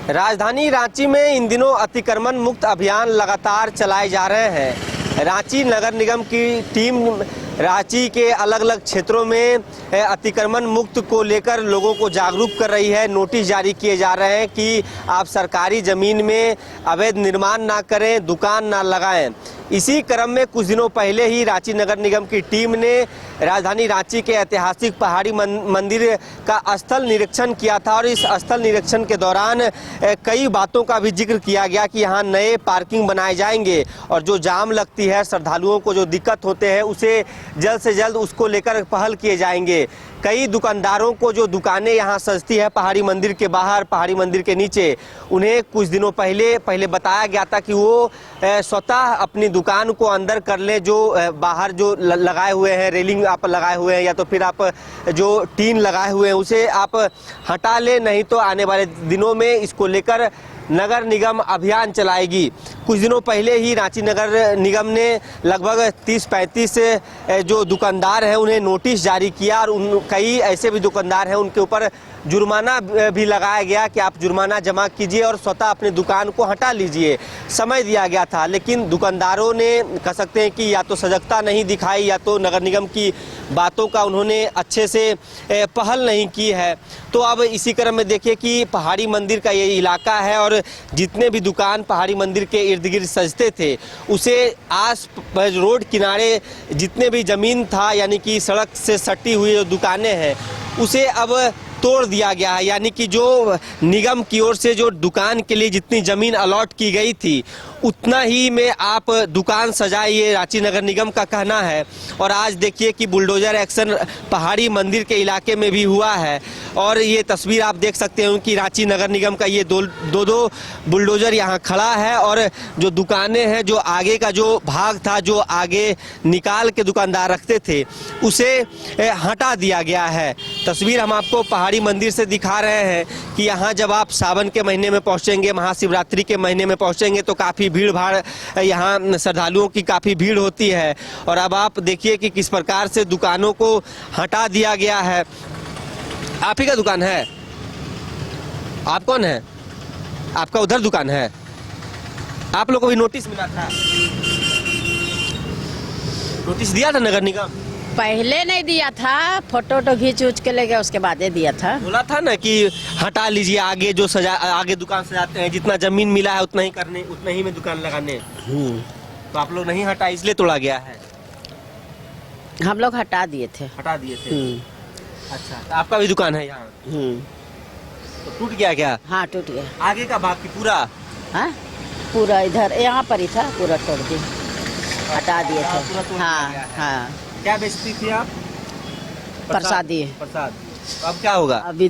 राजधानी रांची में इन दिनों अतिक्रमण मुक्त अभियान लगातार चलाए जा रहे हैं। रांची नगर निगम की टीम रांची के अलग अलग क्षेत्रों में अतिक्रमण मुक्त को लेकर लोगों को जागरूक कर रही है। नोटिस जारी किए जा रहे हैं कि आप सरकारी ज़मीन में अवैध निर्माण ना करें, दुकान ना लगाएं। इसी क्रम में कुछ दिनों पहले ही रांची नगर निगम की टीम ने राजधानी रांची के ऐतिहासिक पहाड़ी मंदिर का स्थल निरीक्षण किया था और इस स्थल निरीक्षण के दौरान कई बातों का भी जिक्र किया गया कि यहाँ नए पार्किंग बनाए जाएंगे और जो जाम लगती है, श्रद्धालुओं को जो दिक्कत होते हैं, उसे जल्द से जल्द उसको लेकर पहल किए जाएंगे। कई दुकानदारों को जो दुकानें यहाँ सजती है पहाड़ी मंदिर के बाहर, पहाड़ी मंदिर के नीचे, उन्हें कुछ दिनों पहले बताया गया था कि वो स्वतः अपनी दुकान को अंदर कर लें। जो बाहर जो लगाए हुए हैं, रेलिंग आप लगाए हुए हैं या तो फिर आप जो टीन लगाए हुए हैं उसे आप हटा लें, नहीं तो आने वाले दिनों में इसको लेकर नगर निगम अभियान चलाएगी। कुछ दिनों पहले ही रांची नगर निगम ने लगभग 30-35 जो दुकानदार हैं उन्हें नोटिस जारी किया और कई ऐसे भी दुकानदार हैं उनके ऊपर जुर्माना भी लगाया गया कि आप जुर्माना जमा कीजिए और स्वतः अपनी दुकान को हटा लीजिए। समय दिया गया था, लेकिन दुकानदारों ने कह सकते हैं कि या तो सजगता नहीं दिखाई या तो नगर निगम की बातों का उन्होंने अच्छे से पहल नहीं की है। तो अब इसी क्रम में देखिए कि पहाड़ी मंदिर का ये इलाका है और जितने भी दुकान पहाड़ी मंदिर के इर्द गिर्द सजते थे उसे आस रोड किनारे जितने भी ज़मीन था, यानी कि सड़क से सटी हुई जो दुकानें हैं, उसे अब तोड़ दिया गया है। यानी कि जो निगम की ओर से जो दुकान के लिए जितनी ज़मीन अलॉट की गई थी उतना ही में आप दुकान सजाइए, रांची नगर निगम का कहना है। और आज देखिए कि बुलडोजर एक्शन पहाड़ी मंदिर के इलाके में भी हुआ है और ये तस्वीर आप देख सकते हैं कि रांची नगर निगम का ये दो बुलडोजर यहाँ खड़ा है और जो दुकानें हैं, जो आगे का जो भाग था, जो आगे निकाल के दुकानदार रखते थे, उसे हटा दिया गया है। तस्वीर हम आपको पहाड़ी मंदिर से दिखा रहे हैं कि यहाँ जब आप सावन के महीने में पहुँचेंगे, महाशिवरात्रि के महीने में पहुँचेंगे तो काफ़ी भीड़ भाड़ यहाँ श्रद्धालुओं की काफ़ी भीड़ होती है। और अब आप देखिए कि किस प्रकार से दुकानों को हटा दिया गया है। आप ही का दुकान है? आप कौन है? आपका उधर दुकान है? आप लोगों को भी नोटिस मिला था? नोटिस दिया था नगर निगम? पहले नहीं दिया था, फोटो खींच के ले गया, उसके बाद दिया था। बोला था ना कि हटा लीजिए, आगे जो आगे दुकान सजाते हैं, जितना जमीन मिला है उतना ही करने, उतना ही में दुकान लगाने। तो आप लोग नहीं हटा, इसलिए तोड़ा गया है? हम लोग हटा दिए थे। हटा दिए थे। अच्छा, तो आपका भी दुकान है यहाँ? तो टूट गया क्या? हाँ, टूट गया। आगे का भाग की पूरा? हाँ, पूरा इधर यहाँ पर ही था, पूरा तोड़ दिए, हटा दिए थे। हाँ हाँ। क्या बेचती थी आप? प्रसादी। प्रसाद। तो अब क्या होगा? अभी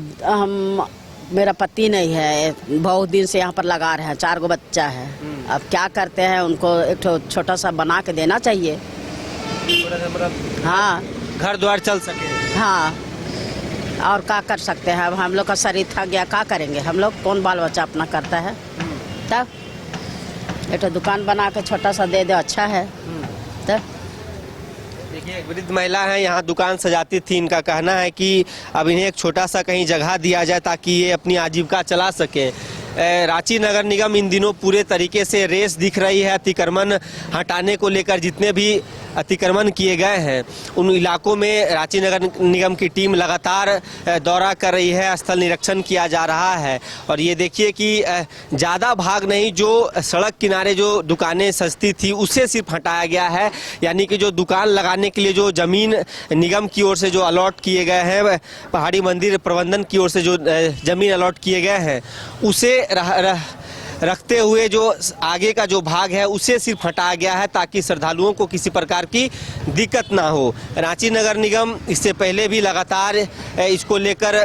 मेरा पति नहीं है, बहुत दिन से यहाँ पर लगा रहे हैं, 4 गो बच्चा है। अब क्या करते हैं, उनको एक छोटा सा बना के देना चाहिए। हाँ, घर द्वार चल सके। हाँ, और क्या कर सकते हैं। अब हम लोग का शरीर थक गया, क्या करेंगे हम लोग? कौन बाल बच्चा अपना करता है? तब एक दुकान बना के छोटा सा दे दे, अच्छा है। तब देखिए, एक वृद्ध महिला है, यहाँ दुकान सजाती थी। इनका कहना है कि अब इन्हें एक छोटा सा कहीं जगह दिया जाए ताकि ये अपनी आजीविका चला सके। रांची नगर निगम इन दिनों पूरे तरीके से रेस दिख रही है अतिक्रमण हटाने को लेकर। जितने भी अतिक्रमण किए गए हैं उन इलाकों में रांची नगर निगम की टीम लगातार दौरा कर रही है, स्थल निरीक्षण किया जा रहा है। और ये देखिए कि ज़्यादा भाग नहीं, जो सड़क किनारे जो दुकानें सस्ती थी उसे सिर्फ हटाया गया है। यानी कि जो दुकान लगाने के लिए जो ज़मीन निगम की ओर से जो अलॉट किए गए हैं, पहाड़ी मंदिर प्रबंधन की ओर से जो ज़मीन अलॉट किए गए हैं, उसे रखते हुए जो आगे का जो भाग है उसे सिर्फ हटाया गया है ताकि श्रद्धालुओं को किसी प्रकार की दिक्कत ना हो। रांची नगर निगम इससे पहले भी लगातार इसको लेकर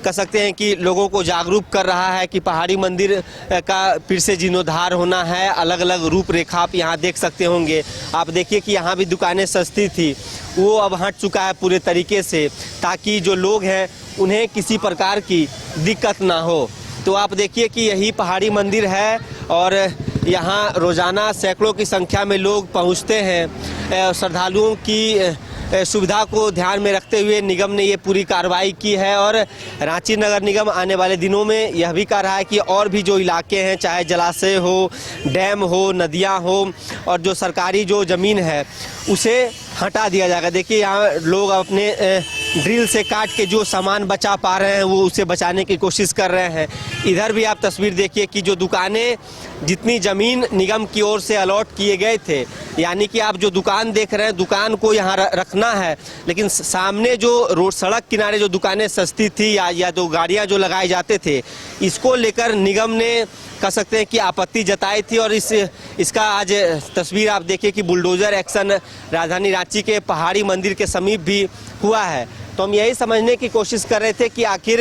कह सकते हैं कि लोगों को जागरूक कर रहा है कि पहाड़ी मंदिर का फिर से जीर्णोद्धार होना है। अलग अलग रूपरेखा आप यहाँ देख सकते होंगे। आप देखिए कि यहाँ भी दुकानें सस्ती थी, वो अब हट चुका है पूरे तरीके से, ताकि जो लोग हैं उन्हें किसी प्रकार की दिक्कत ना हो। तो आप देखिए कि यही पहाड़ी मंदिर है और यहाँ रोज़ाना सैकड़ों की संख्या में लोग पहुँचते हैं। श्रद्धालुओं की सुविधा को ध्यान में रखते हुए निगम ने ये पूरी कार्रवाई की है। और रांची नगर निगम आने वाले दिनों में यह भी कह रहा है कि और भी जो इलाके हैं, चाहे जलाशय हो, डैम हो, नदियां हो और जो सरकारी जो ज़मीन है उसे हटा दिया जाएगा। देखिए यहाँ लोग अपने ड्रिल से काट के जो सामान बचा पा रहे हैं वो उसे बचाने की कोशिश कर रहे हैं। इधर भी आप तस्वीर देखिए कि जो दुकानें, जितनी ज़मीन निगम की ओर से अलॉट किए गए थे, यानी कि आप जो दुकान देख रहे हैं, दुकान को यहाँ रखना है, लेकिन सामने जो रोड, सड़क किनारे जो दुकानें सस्ती थी या तो गाड़ियाँ जो लगाए जाते थे, इसको लेकर निगम ने कह सकते हैं कि आपत्ति जताई थी। और इसका आज तस्वीर आप देखिए कि बुलडोजर एक्शन राजधानी रांची के पहाड़ी मंदिर के समीप भी हुआ है। तो हम यही समझने की कोशिश कर रहे थे कि आखिर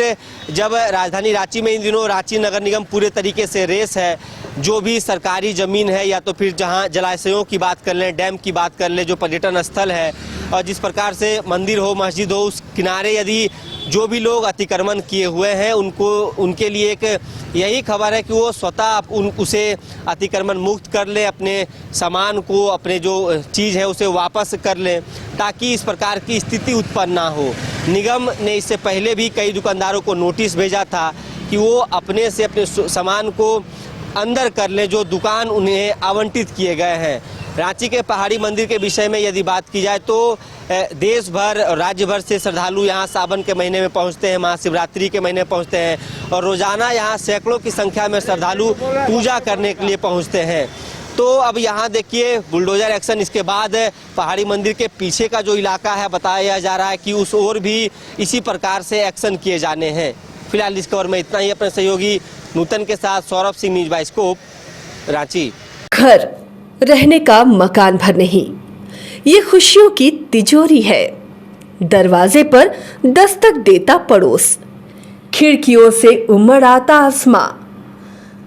जब राजधानी रांची में इन दिनों रांची नगर निगम पूरे तरीके से रेस है, जो भी सरकारी ज़मीन है या तो फिर जहां जलाशयों की बात कर लें, डैम की बात कर लें, जो पर्यटन स्थल है और जिस प्रकार से मंदिर हो, मस्जिद हो, उस किनारे यदि जो भी लोग अतिक्रमण किए हुए हैं उनके लिए एक यही खबर है कि वो स्वतः उसे अतिक्रमण मुक्त कर ले, अपने सामान को, अपने जो चीज़ है उसे वापस कर ले, ताकि इस प्रकार की स्थिति उत्पन्न ना हो। निगम ने इससे पहले भी कई दुकानदारों को नोटिस भेजा था कि वो अपने से अपने सामान को अंदर कर ले जो दुकान उन्हें आवंटित किए गए हैं। रांची के पहाड़ी मंदिर के विषय में यदि बात की जाए तो देश भर और राज्य भर से श्रद्धालु यहाँ सावन के महीने में पहुँचते हैं, महाशिवरात्रि के महीने में पहुँचते हैं और रोज़ाना यहाँ सैकड़ों की संख्या में श्रद्धालु पूजा करने के लिए पहुँचते हैं। तो अब यहाँ देखिए बुलडोजर एक्शन, इसके बाद पहाड़ी मंदिर के पीछे का जो इलाका है बताया जा रहा है कि उस ओर भी इसी प्रकार से एक्शन किए जाने हैं। फिलहाल इस खबर में इतना ही। अपने सहयोगी नूतन के साथ सौरभ सिंह, न्यूज़ बाइस्कोप, रांची। घर रहने का मकान भर नहीं, ये खुशियों की तिजोरी है। दरवाजे पर दस्तक देता पड़ोस, खिड़कियों से उमड़ आता आसमां,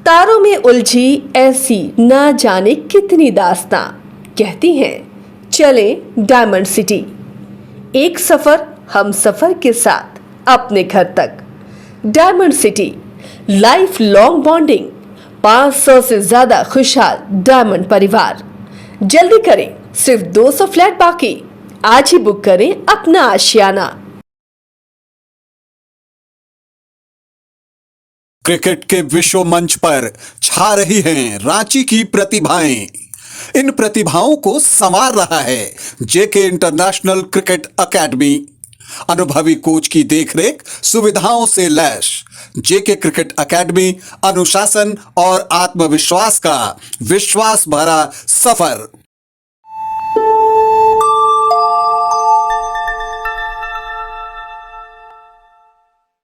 तारों में उलझी ऐसी न जाने कितनी दास्तां। कहती हैं चले डायमंड सिटी, एक सफर हम सफर के साथ अपने घर तक। Diamond city, life long bonding, 500 से ज्यादा खुशहाल डायमंड परिवार। जल्दी करें, सिर्फ 200 फ्लैट बाकी। आज ही बुक करें अपना आशियाना। क्रिकेट के विश्व मंच पर छा रही हैं रांची की प्रतिभाएं। इन प्रतिभाओं को संवार रहा है जेके इंटरनेशनल क्रिकेट एकेडमी। अनुभवी कोच की देखरेख, सुविधाओं से लैस जेके क्रिकेट एकेडमी अनुशासन और आत्मविश्वास का विश्वास भरा सफर।